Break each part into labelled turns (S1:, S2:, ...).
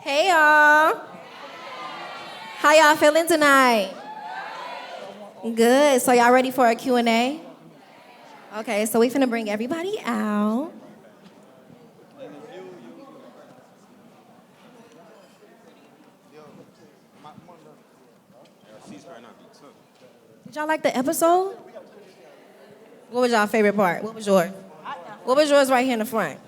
S1: Hey y'all. How y'all feeling tonight? Good. So y'all ready for a Q&A? Okay, so we finna bring everybody out. Did y'all like the episode? What was y'all favorite part? What was yours? What was yours right here in the front?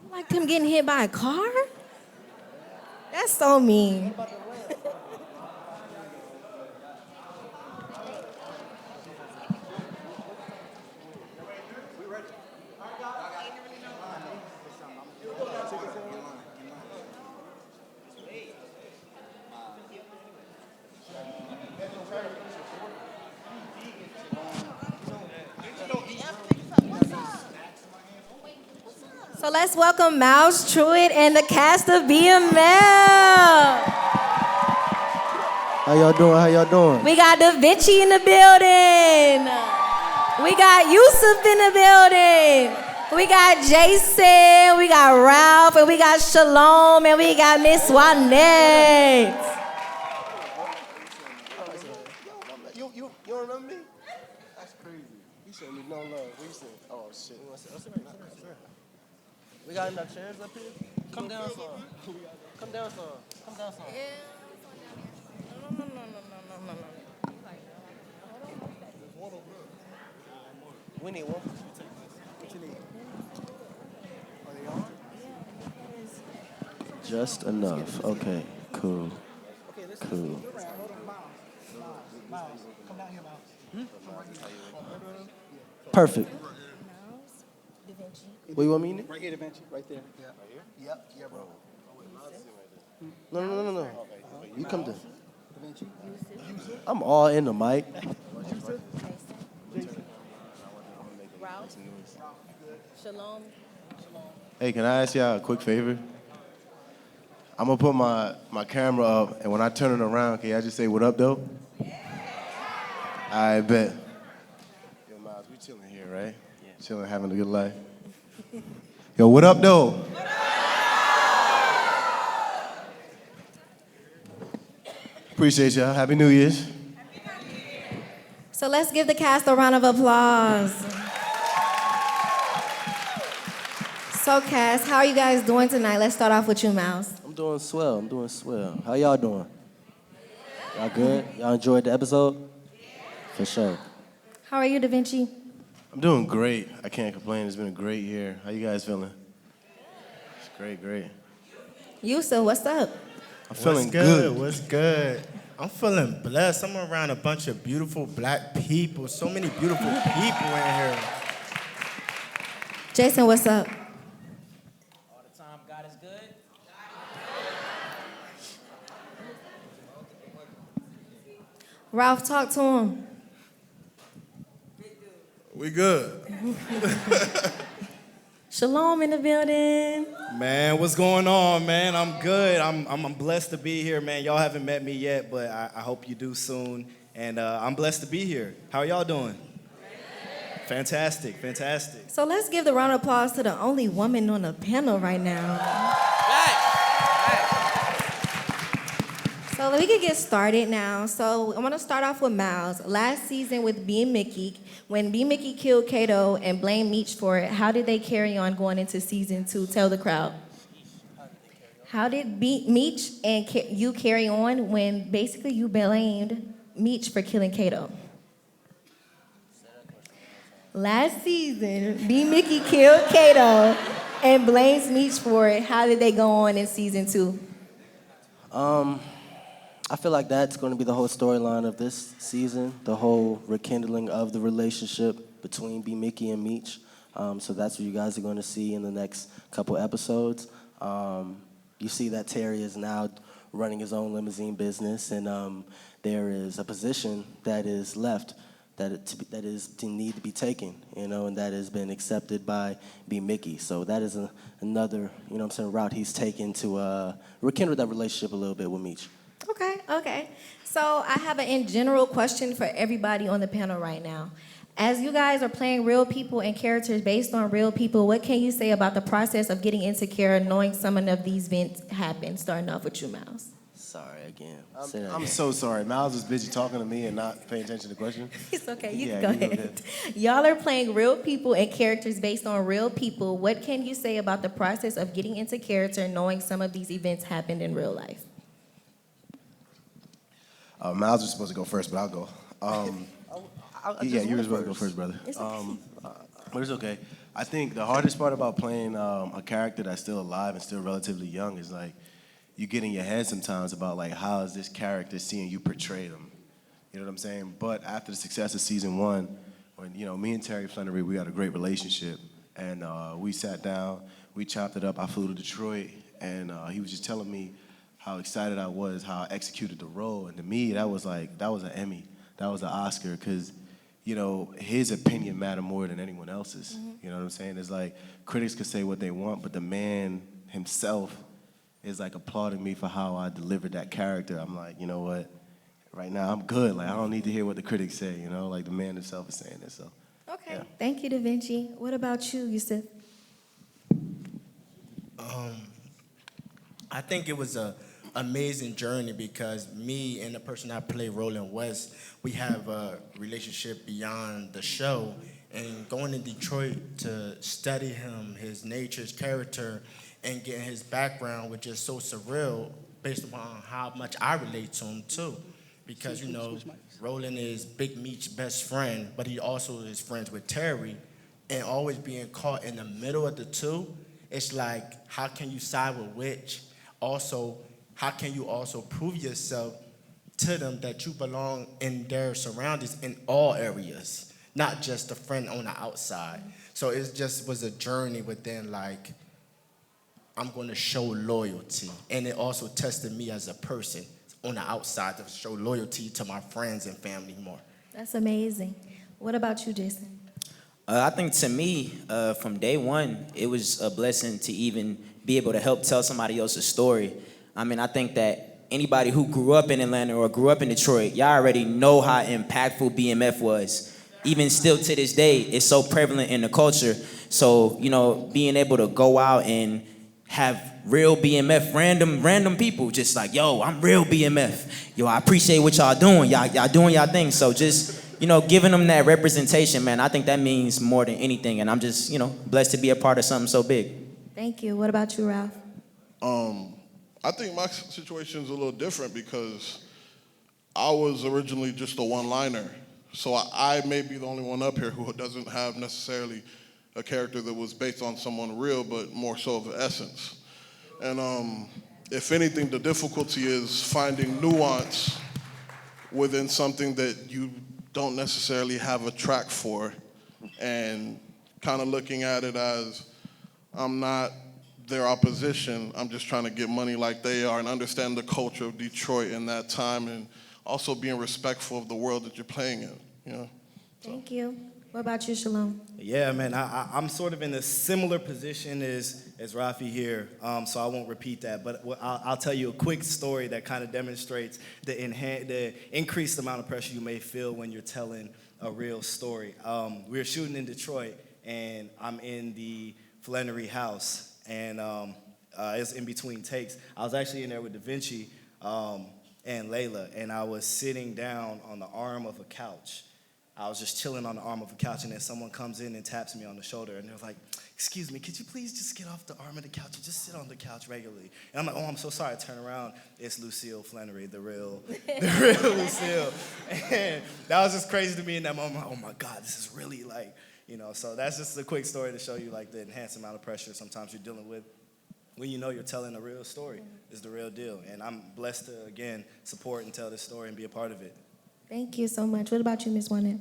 S1: You liked him getting hit by a car? That's so mean. So let's welcome Myles, Truitt, and the cast of BML.
S2: How y'all doing? How y'all doing?
S1: We got Da Vinci in the building. We got Yusef in the building. We got Jasun, we got Ralph, and we got Shalom, and we got Miss Walnette.
S2: You don't remember me? That's crazy. You showed me no love. What you said? Oh shit. We got enough chairs up here? Come down some. Come down some. Come down some.
S1: No.
S2: We need one. What you need? Are they on? Just enough. Okay. Cool. Cool. Come down here, Myles. Perfect. What you want me to?
S3: Right here, Da Vinci. Right there. Yeah. Right here? Yep. Yeah, bro.
S2: No. You come down.
S3: Da Vinci.
S2: I'm all in the mic.
S1: Ralph, Shalom.
S4: Hey, can I ask y'all a quick favor? I'm gonna put my camera up, and when I turn it around, can y'all just say what up, though? I bet. Yo, Myles, we chilling here, right? Yeah. Chilling, having a good life. Yo, what up, though? Appreciate y'all. Happy New Year's.
S1: So let's give the cast a round of applause. So cast, how are you guys doing tonight? Let's start off with you, Myles.
S2: I'm doing swell. How y'all doing? Y'all good? Y'all enjoyed the episode? For sure.
S1: How are you, Da Vinci?
S4: I'm doing great. I can't complain. It's been a great year. How you guys feeling? It's great.
S1: Yusef, what's up?
S4: I'm feeling good.
S5: What's good? I'm feeling blessed. I'm around a bunch of beautiful black people. So many beautiful people in here.
S1: Jasun, what's up?
S6: All the time, God is good.
S1: Ralph, talk to him.
S5: We good.
S1: Shalom in the building.
S5: Man, what's going on, man? I'm good. I'm blessed to be here, man. Y'all haven't met me yet, but I hope you do soon. And I'm blessed to be here. How are y'all doing? Fantastic.
S1: So let's give the round of applause to the only woman on the panel right now. So we can get started now. So I want to start off with Myles. Last season with B and Mickey, when B and Mickey killed Kato and blamed Meech for it, how did they carry on going into season 2? Tell the crowd. How did Meech and you carry on when basically you blamed Meech for killing Kato? Last season, B Mickey killed Kato and blames Meech for it. How did they go on in season 2?
S2: I feel like that's going to be the whole storyline of this season, the whole rekindling of the relationship between B. Mickey and Meech. So that's what you guys are going to see in the next couple episodes. You see that Terry is now running his own limousine business, and there is a position that is left that is to need to be taken, and that has been accepted by B. Mickey. So that is another, route he's taken to rekindle that relationship a little bit with Meech.
S1: Okay. So I have an in general question for everybody on the panel right now. As you guys are playing real people and characters based on real people, what can you say about the process of getting insecure, knowing some of these events happen? Starting off with you, Myles.
S2: Sorry again. Say that
S4: I'm
S2: again.
S4: so sorry. Miles is busy talking to me and not paying attention to the question.
S1: It's okay, you
S4: Yeah,
S1: can go
S4: you go
S1: ahead. Y'all are playing real people and characters based on real people. What can you say about the process of getting into character, knowing some of these events happened in real life?
S4: Miles was supposed to go first, but I'll go. Yeah, you were supposed to go first, brother. But it's okay. I think the hardest part about playing a character that's still alive and still relatively young is like you get in your head sometimes about like how is this character seeing you portray them. You know what I'm saying? But after the success of season 1, when me and Terry Flannery, we had a great relationship, and we sat down, we chopped it up. I flew to Detroit, and he was just telling me how excited I was, how I executed the role, and to me that was an Emmy, that was an Oscar, because his opinion mattered more than anyone else's. You know what I'm saying? It's like critics could say what they want, but the man himself is like applauding me for how I delivered that character. I'm like, you know what? Right now I'm good. Like I don't need to hear what the critics say. Like the man himself is saying it. So.
S1: Okay,
S4: Yeah.
S1: thank you, Da Vinci. What about you, Yusef?
S7: I think it was a amazing journey because me and the person I play, Roland West, we have a relationship beyond the show. And going to Detroit to study him, his nature, his character, and getting his background was just so surreal based upon how much I relate to him too. Because, Roland is Big Meech's best friend, but he also is friends with Terry. And always being caught in the middle of the two, it's like, how can you side with which? Also, how can you also prove yourself to them that you belong in their surroundings in all areas, not just a friend on the outside? So it just was a journey within, like, I'm going to show loyalty. And it also tested me as a person on the outside to show loyalty to my friends and family more.
S1: That's amazing. What about you, Jason?
S6: I think to me, from day one, it was a blessing to even be able to help tell somebody else's story. I mean, I think that anybody who grew up in Atlanta or grew up in Detroit, y'all already know how impactful BMF was. Even still to this day, it's so prevalent in the culture. So, being able to go out and have real BMF, random people just like, yo, I'm real BMF. Yo, I appreciate what y'all doing. Y'all doing y'all thing. So just, giving them that representation, man, I think that means more than anything. And I'm just, blessed to be a part of something so big.
S1: Thank you. What about you, Ralph?
S8: I think my situation's a little different because I was originally just a one-liner. So I may be the only one up here who doesn't have necessarily a character that was based on someone real, but more so of essence. And if anything, the difficulty is finding nuance within something that you don't necessarily have a track for, and kind of looking at it as, I'm not their opposition, I'm just trying to get money like they are and understand the culture of Detroit in that time, and also being respectful of the world that you're playing in,
S1: Thank you. What about you, Shalom?
S5: Yeah, man, I'm sort of in a similar position as Rafi here, so I won't repeat that. But I'll tell you a quick story that kind of demonstrates the increased amount of pressure you may feel when you're telling a real story. We were shooting in Detroit, and I'm in the Flannery house, and it's in between takes. I was actually in there with Da Vinci and Layla, and I was sitting down on the arm of a couch. I was just chilling on the arm of a couch, and then someone comes in and taps me on the shoulder, and they're like, excuse me, could you please just get off the arm of the couch and just sit on the couch regularly? And I'm like, oh, I'm so sorry. I turn around. It's Lucille Flannery, the real Lucille. And that was just crazy to me in that moment. Oh, my God, this is really like, so that's just a quick story to show you like the enhanced amount of pressure sometimes you're dealing with when you're telling a real story. It's the real deal. And I'm blessed to, again, support and tell this story and be a part of it.
S1: Thank you so much. What about you, Ms. Walnette?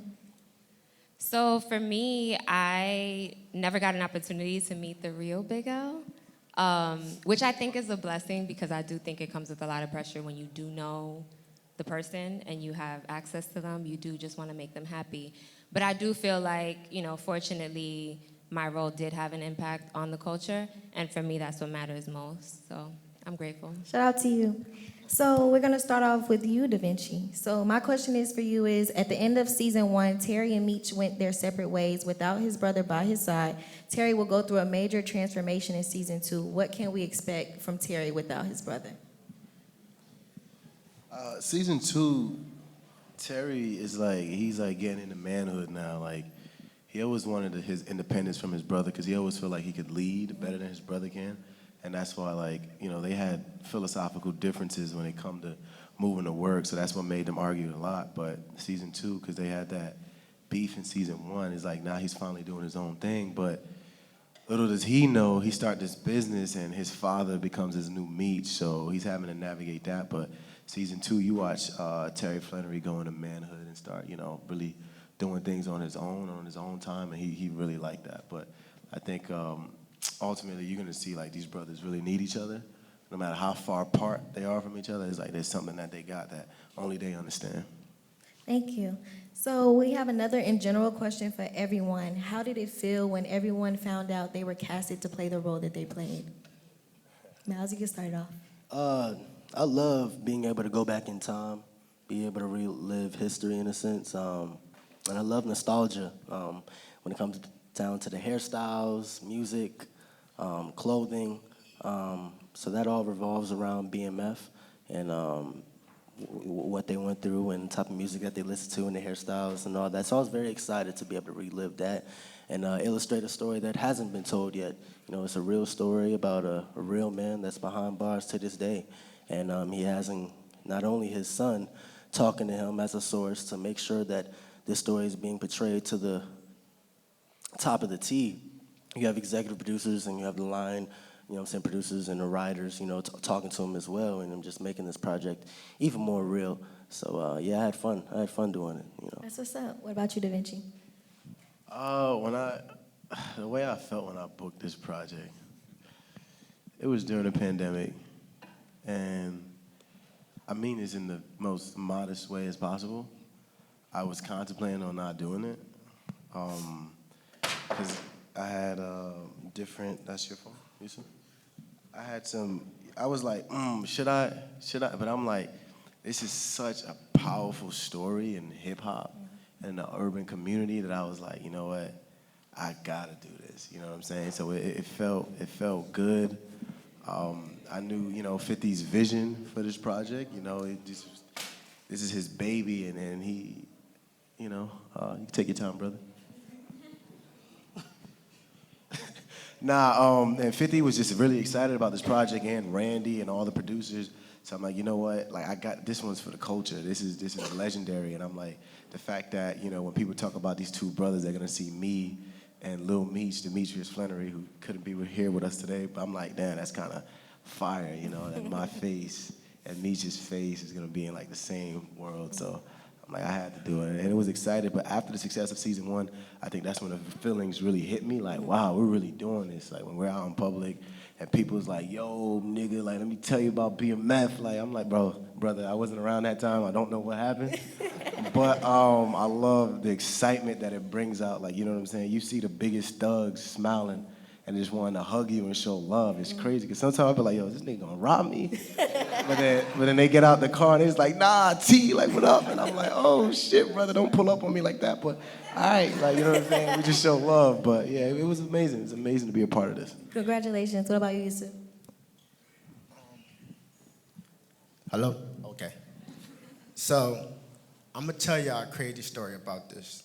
S9: So for me, I never got an opportunity to meet the real Big L, which I think is a blessing because I do think it comes with a lot of pressure when you do know the person and you have access to them. You do just want to make them happy. But I do feel like, fortunately, my role did have an impact on the culture, and for me, that's what matters most. So I'm grateful.
S1: Shout out to you. So we're gonna start off with you, Da Vinci. So my question is for you is, at the end of season 1, Terry and Meech went their separate ways without his brother by his side. Terry will go through a major transformation in season 2. What can we expect from Terry without his brother?
S4: Season 2, Terry is like, he's like getting into manhood now. Like, he always wanted his independence from his brother because he always felt like he could lead better than his brother can. And that's why, like, you know, they had philosophical differences when it come to moving to work, so that's what made them argue a lot. But season 2, because they had that beef in season 1, is like now he's finally doing his own thing. But little does he know, he started this business and his father becomes his new Meech, so he's having to navigate that. But season 2, you watch Terry Flannery go into manhood and start, you know, really doing things on his own time, and he really liked that. But I think ultimately you're gonna see like these brothers really need each other. No matter how far apart they are from each other, it's like there's something that they got that only they understand.
S1: Thank you. So we have another in general question for everyone. How did it feel when everyone found out they were casted to play the role that they played? Myles, you can start off.
S2: I love being able to go back in time, be able to relive history in a sense, and I love nostalgia when it comes down to the hairstyles, music, clothing. So that all revolves around BMF and what they went through and the type of music that they listened to and the hairstyles and all that. So I was very excited to be able to relive that and illustrate a story that hasn't been told yet. You know, it's a real story about a real man that's behind bars to this day. And he has not only his son talking to him as a source to make sure that this story is being portrayed to the top of the T. You have executive producers and you have the line, you know what I'm saying, producers and the writers, you know, talking to him as well, and I'm just making this project even more real. So yeah, I had fun. I had fun doing it, you know.
S1: That's what's up. What about you, Da Vinci?
S4: The way I felt when I booked this project, it was during the pandemic, and I mean this in the most modest way as possible. I was contemplating on not doing it, because I had different, that's your phone, Yusef? I was like, should I? But I'm like, this is such a powerful story in hip hop and the urban community that I was like, you know what? I gotta do this, you know what I'm saying? So it felt good. I knew, you know, 50's vision for this project, you know, this is his baby, and he, you know, you can take your time, brother. And 50 was just really excited about this project, and Randy and all the producers. So I'm like, you know what? Like, I got this one's for the culture. This is legendary. And I'm like, the fact that, you know, when people talk about these two brothers, they're gonna see me and Lil Meech, Demetrius Flannery, who couldn't be here with us today. But I'm like, damn, that's kind of fire, you know. And my face and Meech's face is gonna be in like the same world. So I'm like, I had to do it, and it was excited. But after the success of season 1, I think that's when the feelings really hit me. Like, wow, we're really doing this. Like, when we're out in public, and people's like, yo, nigga, like, let me tell you about BMF. Like, I'm like, brother, I wasn't around that time. I don't know what happened. But I love the excitement that it brings out. Like, you know what I'm saying? You see the biggest thugs smiling and just wanting to hug you and show love. It's crazy, because sometimes I be like, yo, this nigga gonna rob me? But then they get out the car and it's like, nah, T, like, what up? And I'm like, oh, shit, brother, don't pull up on me like that. But all right, like, you know what I'm saying? We just show love. But yeah, it was amazing. It was amazing to be a part of this.
S1: Congratulations. What about you, Yusef?
S7: Hello? Okay. So, I'm gonna tell y'all a crazy story about this.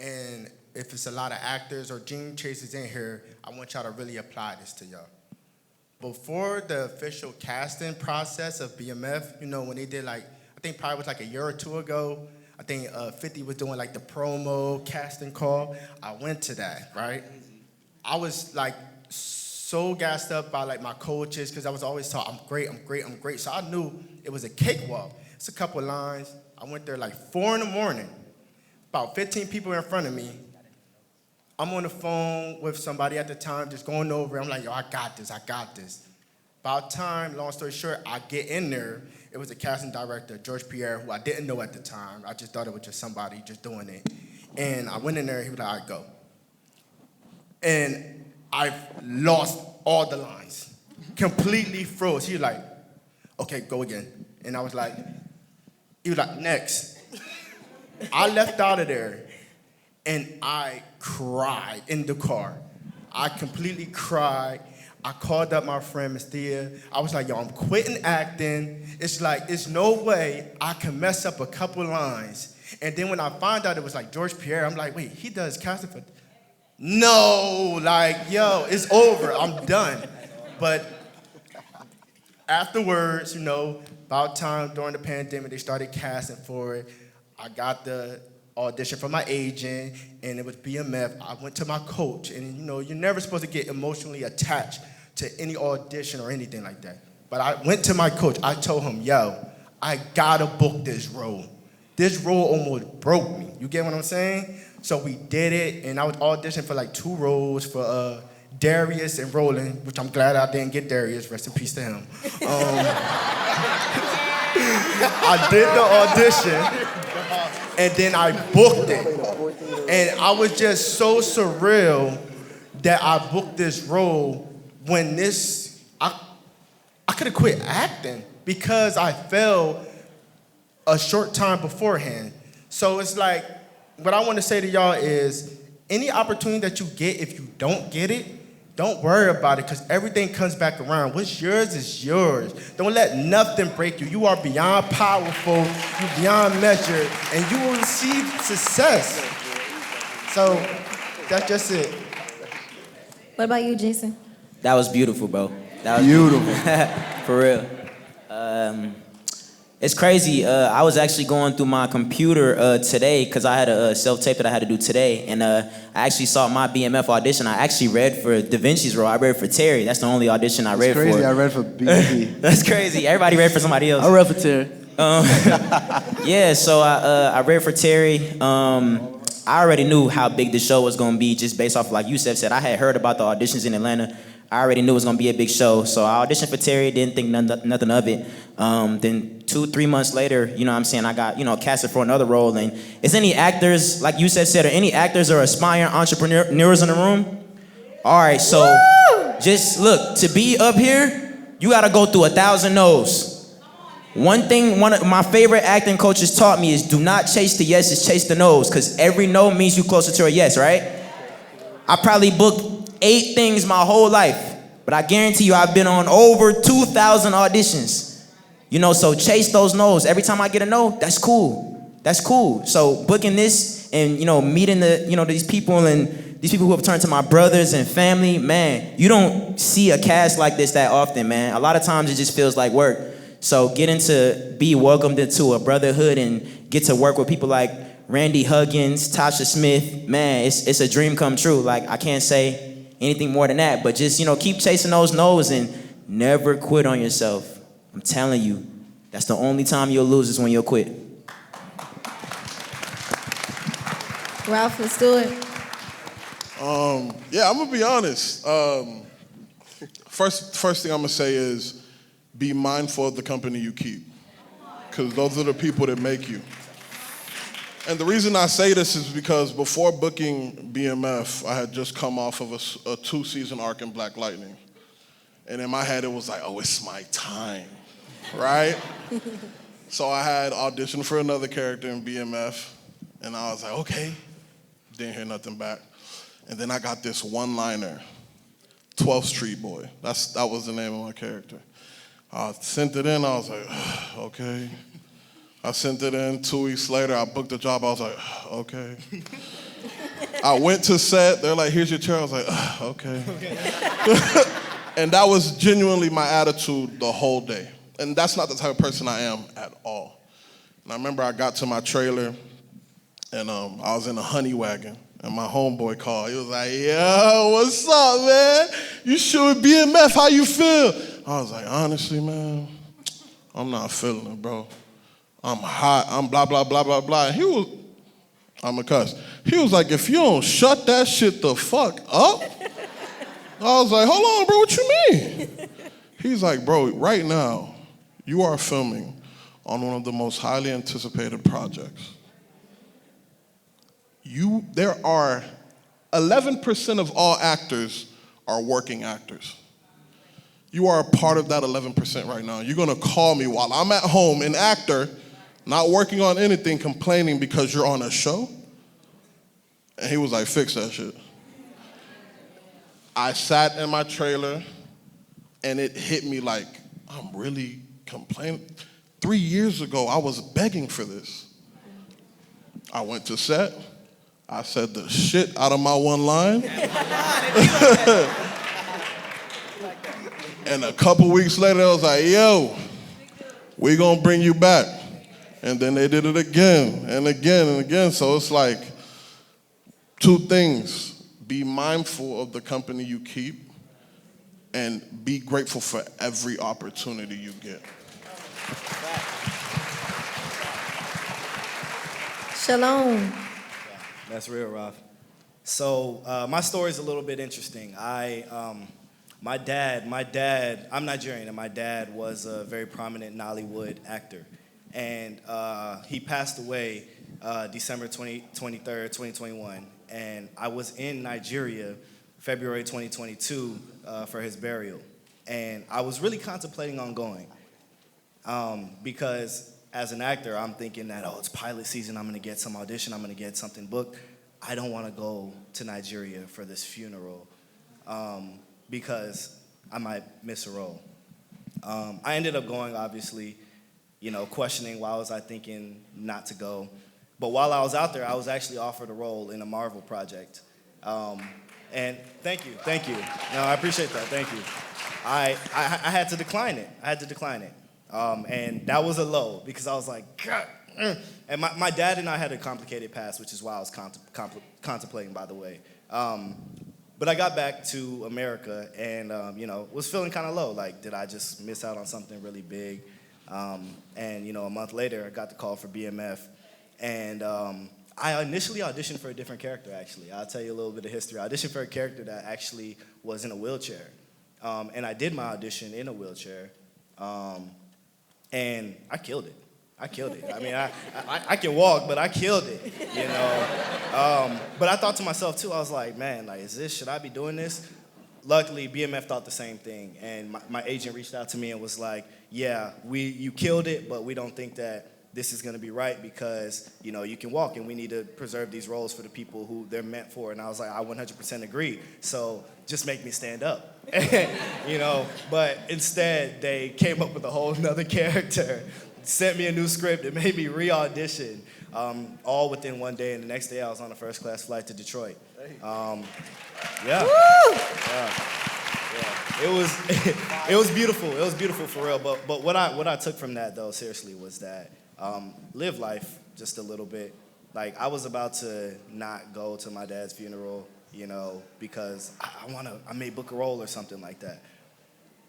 S7: And if it's a lot of actors or dream chasers in here, I want y'all to really apply this to y'all. Before the official casting process of BMF, you know, when they did like, I think probably was like a year or two ago, I think 50 was doing like the promo casting call. I went to that, right? I was like so gassed up by like my coaches, because I was always taught, I'm great. So I knew it was a cakewalk. It's a couple lines. I went there like 4 in the morning, about 15 people in front of me. I'm on the phone with somebody at the time, just going over it. I'm like, yo, I got this. About time, long story short, I get in there. It was a casting director, George Pierre, who I didn't know at the time. I just thought it was just somebody just doing it. And I went in there, he was like, all right, go. And I lost all the lines, completely froze. He was like, okay, go again. And I was like, he was like, next. I left out of there, and I cried in the car. I completely cried. I called up my friend, Miss Thea. I was like, yo, I'm quitting acting. It's like, there's no way I can mess up a couple lines. And then when I found out it was like George Pierre, I'm like, wait, he does casting for... No, like, yo, it's over. I'm done. But afterwards, you know, about time during the pandemic, they started casting for it. I got the audition from my agent, and it was BMF. I went to my coach, and you know, you're never supposed to get emotionally attached to any audition or anything like that. But I went to my coach. I told him, yo, I gotta book this role. This role almost broke me. You get what I'm saying? So we did it, and I was auditioning for like 2 roles for Darius and Roland, which I'm glad I didn't get Darius. Rest in peace to him. I did the audition, and then I booked it. And I was just so surreal that I booked this role when I could have quit acting because I fell a short time beforehand. So it's like, what I want to say to y'all is, any opportunity that you get, if you don't get it, don't worry about it, because everything comes back around. What's yours is yours. Don't let nothing break you. You are beyond powerful, you're beyond measure, and you will receive success. So that's just it.
S1: What about you, Jason?
S6: That was beautiful, bro. That was
S3: Beautiful.
S6: For real. It's crazy. I was actually going through my computer today because I had a self-tape that I had to do today, and I actually saw my BMF audition. I actually read for Da Vinci's role. I read for Terry. That's the only audition I read for.
S3: That's crazy. I read for BB.
S6: That's crazy. Everybody read for somebody else.
S3: I read for Terry.
S6: Yeah, so I read for Terry. I already knew how big the show was going to be just based off, like Yusef said. I had heard about the auditions in Atlanta. I already knew it was going to be a big show. So I auditioned for Terry, didn't think nothing of it. Then 2-3 months later, you know what I'm saying, I got, casted for another role. And is any actors, like Yusef said, are any actors or aspiring entrepreneurs in the room? All right, so just look, to be up here, you got to go through 1,000 no's. One thing one of my favorite acting coaches taught me is do not chase the yeses, chase the no's, because every no means you closer to a yes, right? I probably booked 8 things my whole life, but I guarantee you I've been on over 2,000 auditions. So chase those no's. Every time I get a no, that's cool. That's cool. So booking this and, meeting these people and these people who have turned to my brothers and family, man, you don't see a cast like this that often, man. A lot of times it just feels like work. So getting to be welcomed into a brotherhood and get to work with people like Randy Huggins, Tasha Smith, man, it's a dream come true. Like, I can't say anything more than that, but just, keep chasing those no's and never quit on yourself. I'm telling you, that's the only time you'll lose is when you'll quit.
S1: Ralph, let's do it.
S8: Yeah, I'm gonna be honest. First thing I'm gonna say is be mindful of the company you keep, because those are the people that make you. And the reason I say this is because before booking BMF, I had just come off of a 2-season arc in Black Lightning. And in my head, it was like, oh, it's my time, right? So I had auditioned for another character in BMF, and I was like, okay. Didn't hear nothing back. And then I got this one-liner, 12th Street Boy. That was the name of my character. I sent it in, I was like, okay. I sent it in, 2 weeks later, I booked the job, I was like, okay. I went to set, they're like, here's your chair, I was like, okay. And that was genuinely my attitude the whole day. And that's not the type of person I am at all. And I remember I got to my trailer, and I was in a honey wagon, and my homeboy called. He was like, yo, what's up, man? You shoot BMF, how you feel? I was like, honestly, man, I'm not feeling it, bro. I'm hot, I'm blah, blah, blah, blah, blah. And I'm a cuss. He was like, if you don't shut that shit the fuck up. I was like, hold on, bro, what you mean? He's like, bro, right now, you are filming on one of the most highly anticipated projects. There are 11% of all actors are working actors. You are a part of that 11% right now. You're gonna call me while I'm at home, an actor, not working on anything, complaining because you're on a show? And he was like, fix that shit. I sat in my trailer and it hit me like, I'm really complaining. 3 years ago, I was begging for this. I went to set, I said the shit out of my one line. And a couple weeks later, I was like, yo, we gonna bring you back. And then they did it again and again and again. So it's like, two things. Be mindful of the company you keep and be grateful for every opportunity you get.
S1: Shalom.
S5: That's real, Raf. So my story is a little bit interesting. My dad, I'm Nigerian, and my dad was a very prominent Nollywood actor. And he passed away December 23rd, 2021. And I was in Nigeria February 2022 for his burial. And I was really contemplating on going because as an actor, I'm thinking that, it's pilot season, I'm gonna get some audition, I'm gonna get something booked. I don't wanna go to Nigeria for this funeral because I might miss a role. I ended up going, obviously, questioning why was I thinking not to go. But while I was out there, I was actually offered a role in a Marvel project. And thank you. No, I appreciate that, thank you. I had to decline it. And that was a low because I was like, God. And my dad and I had a complicated past, which is why I was contemplating, by the way. But I got back to America and, was feeling kind of low. Like, did I just miss out on something really big? And, a month later, I got the call for BMF. And I initially auditioned for a different character, actually. I'll tell you a little bit of history. I auditioned for a character that actually was in a wheelchair. And I did my audition in a wheelchair. And I killed it. I mean, I can walk, but I killed it, But I thought to myself, too, I was like, man, should I be doing this? Luckily, BMF thought the same thing. And my agent reached out to me and was like, yeah, you killed it, but we don't think that this is gonna be right because, you can walk and we need to preserve these roles for the people who they're meant for. And I was like, I 100% agree. So just make me stand up, But instead, they came up with a whole nother character, sent me a new script, and made me re-audition, all within one day. And the next day, I was on a first-class flight to Detroit. Yeah. It was beautiful. It was beautiful for real. But what I took from that, though, seriously, was that live life just a little bit. Like, I was about to not go to my dad's funeral, because I may book a role or something like that.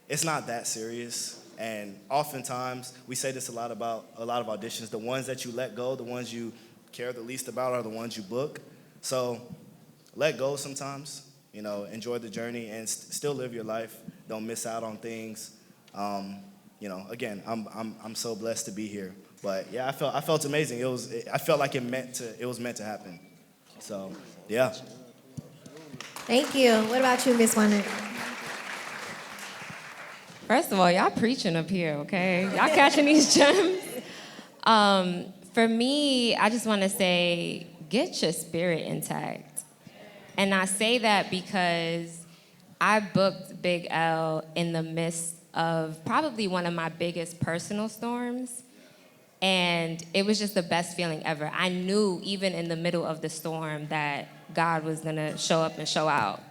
S5: It's not that serious. And oftentimes, we say this a lot about a lot of auditions. The ones that you let go, the ones you care the least about are the ones you book. So let go sometimes, enjoy the journey and still live your life. Don't miss out on things. Again, I'm so blessed to be here. But yeah, I felt amazing. I felt like it was meant to happen. So yeah.
S1: Thank you. What about you, Miss Walnette?
S9: First of all, y'all preaching up here, okay? Y'all catching these gems? For me, I just want to say, get your spirit intact. And I say that because I booked Big L in the midst of probably one of my biggest personal storms. And it was just the best feeling ever. I knew even in the middle of the storm that God was gonna show up and show out.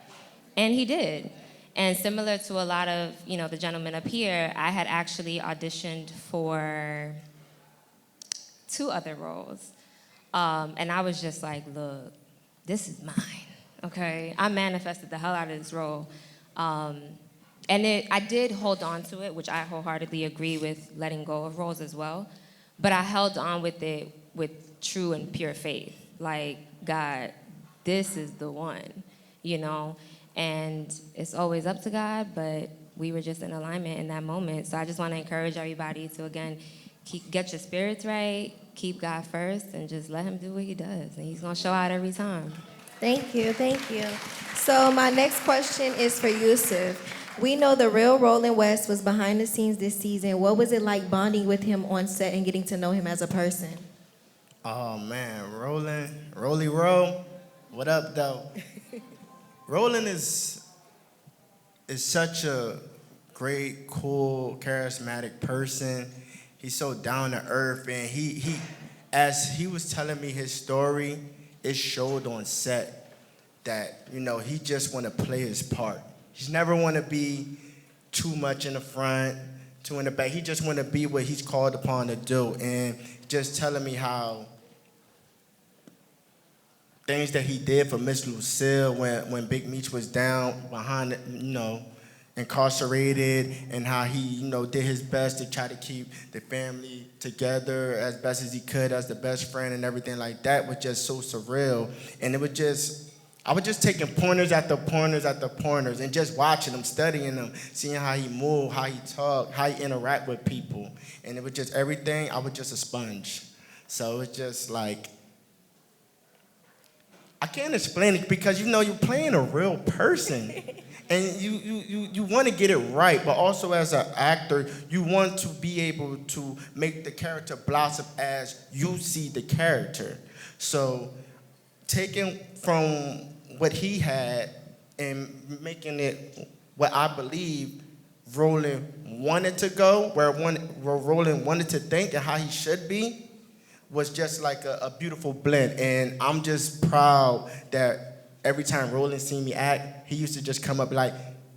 S9: And he did. And similar to a lot of, the gentlemen up here, I had actually auditioned for 2 other roles. And I was just like, look, this is mine, okay? I manifested the hell out of this role. And I did hold on to it, which I wholeheartedly agree with letting go of roles as well. But I held on with it with true and pure faith. Like, God, this is the one, And it's always up to God, but we were just in alignment in that moment. So I just want to encourage everybody to, again, get your spirits right, keep God first, and just let him do what he does. And he's going to show out every time.
S1: Thank you. So my next question is for Yusef. We know the real Roland West was behind the scenes this season. What was it like bonding with him on set and getting to know him as a person?
S7: Oh man, Rolly Roll, what up though? Roland is such a great, cool, charismatic person. He's so down to earth, and he as he was telling me his story, it showed on set that, you know, he just want to play his part. He's never want to be too much in the front, too in the back. He just want to be what he's called upon to do, and just telling me how things that he did for Miss Lucille when Big Meech was down behind, you know, incarcerated, and how he, you know, did his best to try to keep the family together as best as he could as the best friend, and everything like that was just so surreal. And it was just, I was just taking pointers after pointers after pointers and just watching him, studying him, seeing how he moved, how he talked, how he interact with people. And it was just everything, I was just a sponge. So it was just like, I can't explain it because, you know, you're playing a real person. And you want to get it right, but also as an actor, you want to be able to make the character blossom as you see the character. So taking from what he had and making it what I believe Roland wanted to go, where Roland wanted to think and how he should be, was just like a beautiful blend. And I'm just proud that every time Roland seen me act, he used to just come up like,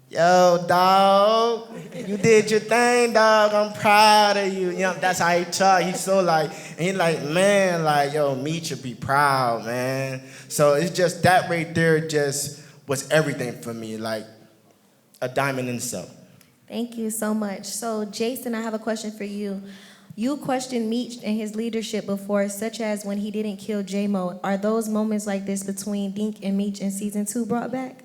S7: yo, dog, you did your thing, dog. I'm proud of you. You know, that's how he talk. He's so like, and he like, man, like, yo, me should be proud, man. So it's just that right there just was everything for me, like a diamond in itself.
S1: Thank you so much. So, Jason, I have a question for you. You questioned Meech and his leadership before, such as when he didn't kill J-Mo. Are those moments like this between Dink and Meech in season 2 brought back?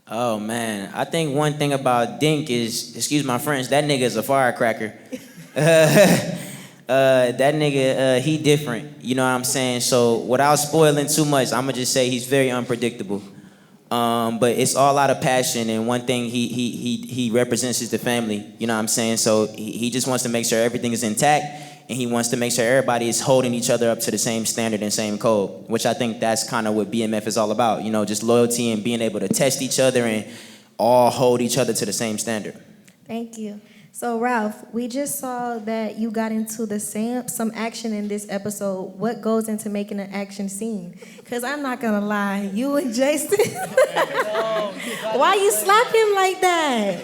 S6: Oh man, I think one thing about Dink is, excuse my French, that nigga is a firecracker. That nigga, he different, you know what I'm saying? So without spoiling too much, I'ma just say he's very unpredictable. But it's all out of passion, and one thing he represents is the family, you know what I'm saying? So he just wants to make sure everything is intact, and he wants to make sure everybody is holding each other up to the same standard and same code, which I think that's kind of what BMF is all about, you know, just loyalty and being able to test each other and all hold each other to the same standard.
S1: Thank you. So, Ralph, we just saw that you got into some action in this episode. What goes into making an action scene? Because I'm not going to lie, you and Jason, why you slap him like that?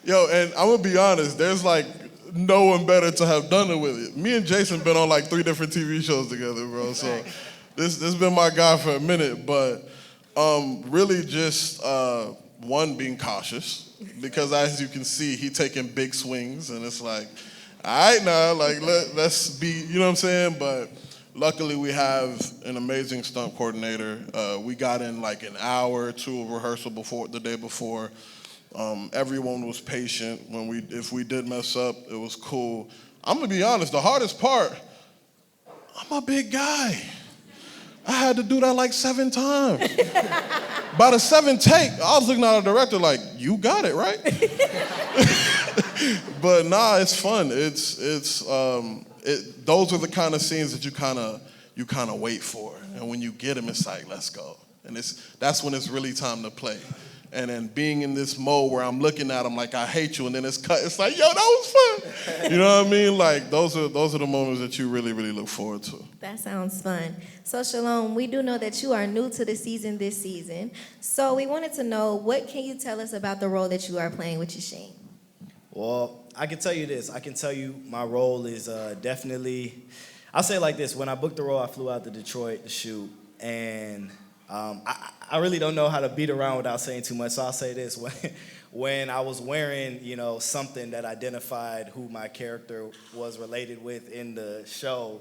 S8: Yo, and I'm gonna be honest, there's like no one better to have done it with it. Me and Jason been on like 3 different TV shows together, bro. So this has been my guy for a minute, but really just one, being cautious, because as you can see, he taking big swings, and it's like, all right now, like let's be, you know what I'm saying? But luckily we have an amazing stunt coordinator. We got in like an hour or 2 of rehearsal the day before. Everyone was patient. If we did mess up, it was cool. I'm gonna be honest, the hardest part, I'm a big guy. I had to do that like 7 times. By the 7th take, I was looking at the director like, you got it, right? But nah, it's fun. Those are the kind of scenes that you kind of wait for. And when you get them, it's like, let's go. And that's when it's really time to play. And then being in this mode where I'm looking at them like, I hate you, and then it's cut. It's like, yo, that was fun. You know what I mean? Like, those are the moments that you really, really look forward to.
S1: That sounds fun. So, Shalom, we do know that you are new to the season this season. So we wanted to know, what can you tell us about the role that you are playing with Yusef?
S5: Well, I can tell you this. I can tell you my role is definitely, I'll say it like this. When I booked the role, I flew out to Detroit to shoot, and I really don't know how to beat around without saying too much, so I'll say this. When I was wearing, you know, something that identified who my character was related with in the show,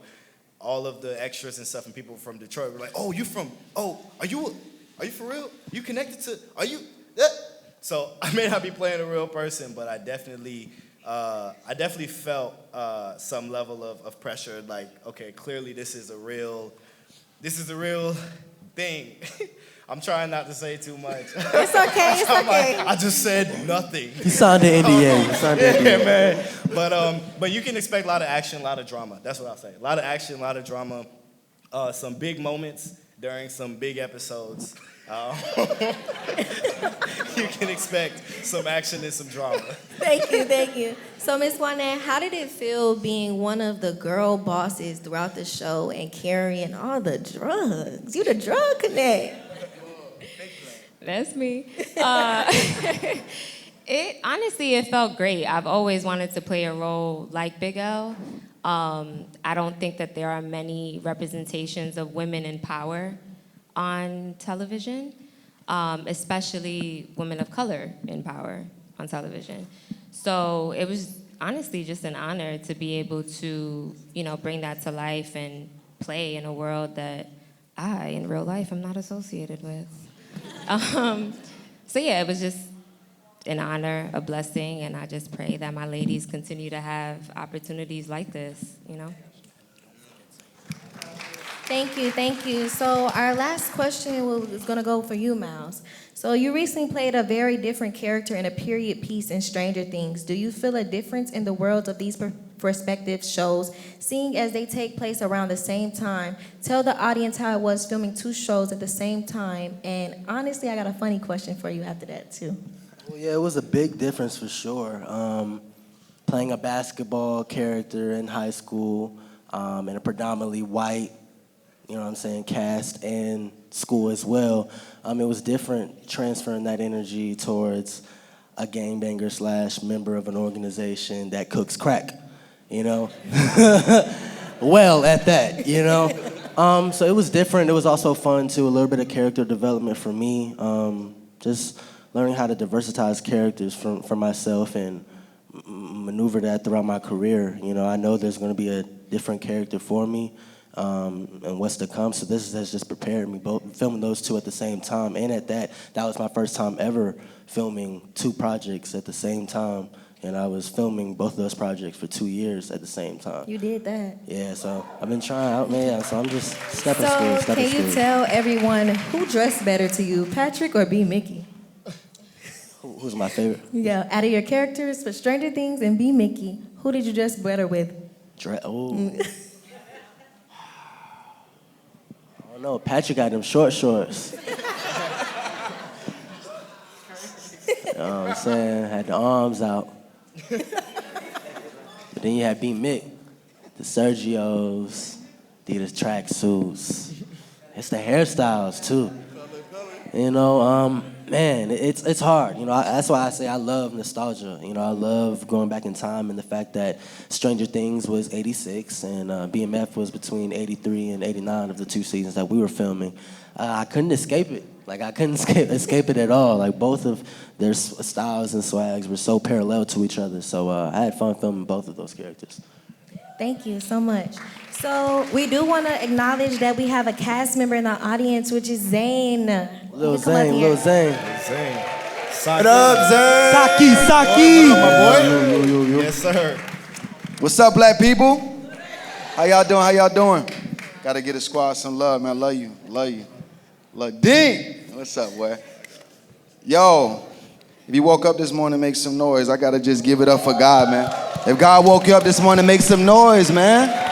S5: all of the extras and stuff and people from Detroit were like, are you for real? You connected to, So I may not be playing a real person, but I definitely felt some level of pressure, like, okay, clearly this is a real thing. I'm trying not to say too much.
S1: It's okay. It's okay.
S5: I just said nothing.
S2: You signed the NDA. You signed the NDA.
S5: Yeah, man. But you can expect a lot of action, a lot of drama. That's what I'll say. A lot of action, a lot of drama. Some big moments during some big episodes. You can expect some action and some drama.
S1: Thank you. So, Miss Walnette, how did it feel being one of the girl bosses throughout the show and carrying all the drugs? You the drug connect.
S9: That's me. It felt great. I've always wanted to play a role like Big L. I don't think that there are many representations of women in power on television, especially women of color in power on television. So it was honestly just an honor to be able to, bring that to life and play in a world that I, in real life, am not associated with. So yeah, it was just an honor, a blessing, and I just pray that my ladies continue to have opportunities like this,
S1: Thank you. So our last question is going to go for you, Myles. So you recently played a very different character in a period piece in Stranger Things. Do you feel a difference in the worlds of these perspective shows, seeing as they take place around the same time? Tell the audience how it was filming two shows at the same time. And honestly, I got a funny question for you after that, too.
S2: Well, yeah, it was a big difference for sure. Playing a basketball character in high school in a predominantly white, cast and school as well. It was different transferring that energy towards a gangbanger / member of an organization that cooks crack, well at that, So it was different. It was also fun too, a little bit of character development for me. Just learning how to diversitize characters for myself and maneuver that throughout my career. I know there's going to be a different character for me and what's to come. So this has just prepared me, both filming those two at the same time. And at that was my first time ever filming two projects at the same time. And I was filming both of those projects for 2 years at the same time.
S1: You did that.
S2: Yeah, so I've been trying out, man. So I'm just stepping
S1: So
S2: through.
S1: can you tell everyone who dressed better to you, Patrick or B. Mickey?
S2: Who's my favorite?
S1: Yeah, out of your characters for Stranger Things and B. Mickey, who did you dress better with?
S2: I don't know. Patrick got them short shorts. You know what I'm saying? Had the arms out. But then you had B. Mick, the Sergios, the tracksuits. It's the hairstyles too. Man, it's hard. That's why I say I love nostalgia. I love going back in time and the fact that Stranger Things was 86 and BMF was between 83 and 89 of the 2 seasons that we were filming. I couldn't escape it. I couldn't escape it at all. Both of their styles and swags were so parallel to each other. So I had fun filming both of those characters.
S1: Thank you so much. So we do want to acknowledge that we have a cast member in the audience, which is Zane.
S2: Lil Zane.
S7: What up, Zane?
S2: Saki.
S7: What up, my boy?
S5: Yo. Yes, sir.
S3: What's up, black people? How y'all doing? Gotta get a squad some love, man. Love you. Dink. What's up, boy? Yo, if you woke up this morning, make some noise. I gotta just give it up for God, man. If God woke you up this morning, make some noise, man.